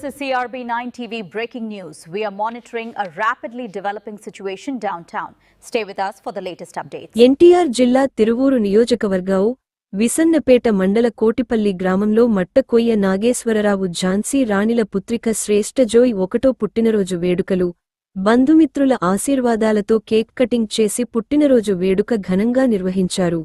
This is CRB9 TV breaking news. We are monitoring a rapidly developing situation downtown. Stay with us for the latest updates. NTR జిల్లా తిరువూరు నియోజకవర్గం విసన్నపేట మండల కోటిపల్లి గ్రామంలో మట్టకొయ్య నాగేశ్వరరావు ఝాన్సీ రాణిల పుత్రిక శ్రేష్ఠ జోయ్ 1వ పుట్టినరోజు వేడుకలు బంధుమిత్రుల ఆశీర్వాదాలతో కేక్ కటింగ్ చేసి పుట్టినరోజు వేడుక ఘనంగా నిర్వహించారు.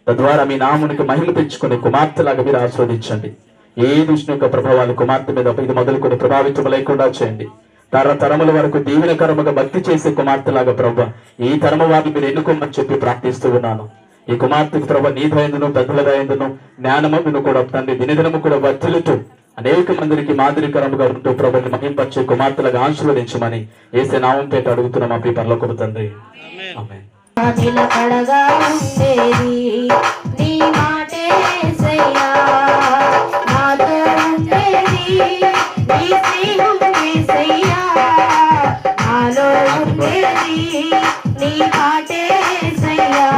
తద్వారా మీ నామునికి మహిమ తెచ్చుకుని కుమార్తెలాగా మీరు ఆస్వాదించండి. ఏ దుష్టుని యొక్క ప్రభావాలు కుమార్తె మీద ఇది మొదలుకొని ప్రభావితం లేకుండా చేయండి. తరతరముల వరకు దీవెనకరముగా భక్తి చేసే కుమార్తెలాగా ప్రభు ఈ తరమ వారిని మీరు ఎన్నుకోమని చెప్పి ప్రార్థిస్తూ ఉన్నాను. ఈ కుమార్తెకు ప్రభు నీ దయందును పెద్దల దయందును జ్ఞానమును కూడా తండ్రి దినదినము కూడా వర్ధిల్లుతూ అనేక మందికి మాదిరికరముగా ఉంటూ ప్రభుని మహింపచ్చే కుమార్తెలుగా ఆశీర్వదించమని యేసు నామం పేట అడుగుతున్నాం మా పరలోకపు తండ్రి. ఆమేన్. నిలకడగా ఉండేది నీ మాటే యేసయ్యా, నాతో ఉండేది నీ స్నేహం యేసయ్యా, నాలో ఉండేది నీ మాటే యేసయ్యా,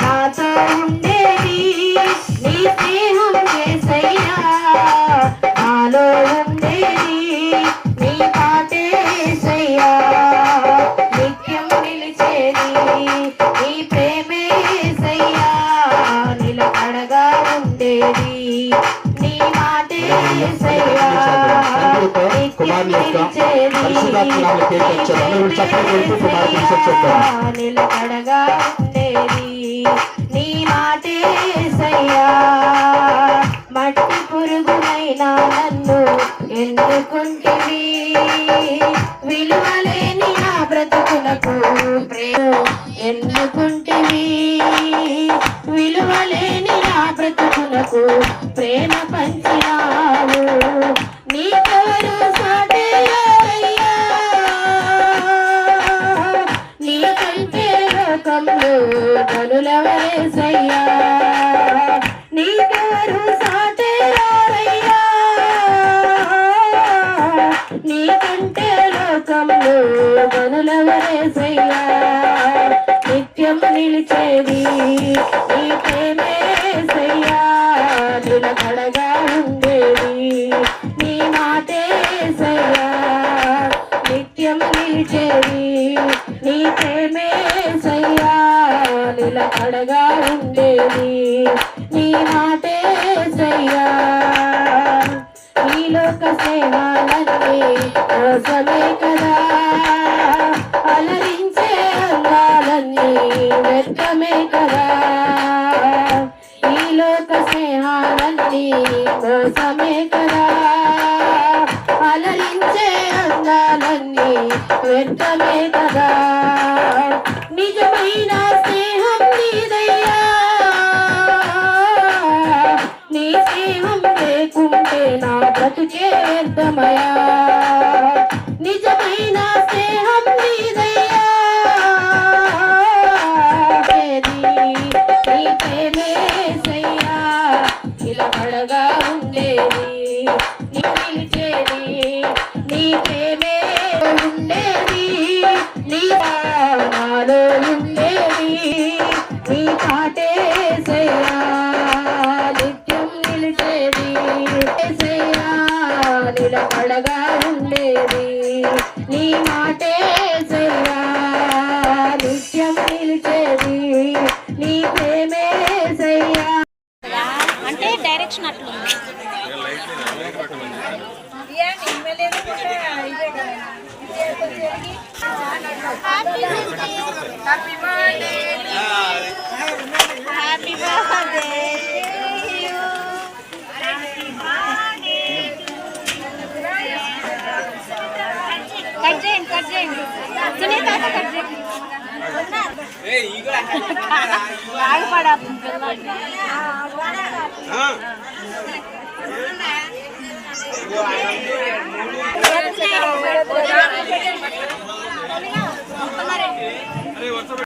నాతో ఉండేది నీ స్నేహం యేసయ్యా, నాలో ఉండేది నీ మాటే యేసయ్యా, నిత్యం నిలిచేది నీ ప్రేమే యేసయ్యా, నిలకడగా ఉండేది నీ మాటే యేసయ్యా, నిత్యం నిలిచేది నిలకడగా ఉండేది నీ మాటే యేసయ్యా, మట్టి పురుగునైనా నన్ను ఎన్నుకుంటివి, విలువలేని నా బ్రతుకులకు ప్రేమ ఎన్నుకుంటివి, విలువలేని నా బ్రతుకులకు ప్రేమ పంచినావు, నీకెవరు సాటి ఎవరయ్యా, నీకంటే లోకంలో ధనులెవరేసయ్యా, నీకెవరు సాటి ఎవరయ్యా, నీకంటే లోకంలో ధనులెవరేసయ్యా, నిత్యం నిలిచేది నీ ప్రేమే యేసయ్యా, నిలకడగా ఉండేది నీ మాటే యేసయ్యా, నిత్యం నిలిచేది నీ ప్రేమే యేసయ్యా, నిలకడగా ఉండేది నీ మాటే యేసయ్యా, ఈ లోక స్నేహాలన్నీ మోసమే కదా, అలరించే అందాలన్నీ వ్యర్థమే కదా, ఈ లోక స్నేహాలన్నీ మోసమే కదా, అలరించే అందాలన్నీ వ్యర్థమే కదా, నిజమైన స్నేహం నీదయ్యా, నీ స్నేహం లేకుంటే నా బ్రతుకే వ్యర్థమయా, నిజమైన స్నేహం నీదయ్యా, నీ ప్రేమే యేసయ్యా, నిలకడగా ఉండేది నీ నిలిచేది నీ ప్రేమే ఉండేది, నీ నాలో ఉండేది నీ పాటే యేసయ్యా, నిత్యం నిలిచేది యేసయ్యా, నిలకడగా ఉండేది నీ మాటే యేసయ్యా, నిత్యం నిలిచేది నీ ప్రేమే యేసయ్యా. అంటే డైరెక్షన్ అట్లా కట్ చేయండి సునీత కట్ చేయండి ఆగిపడా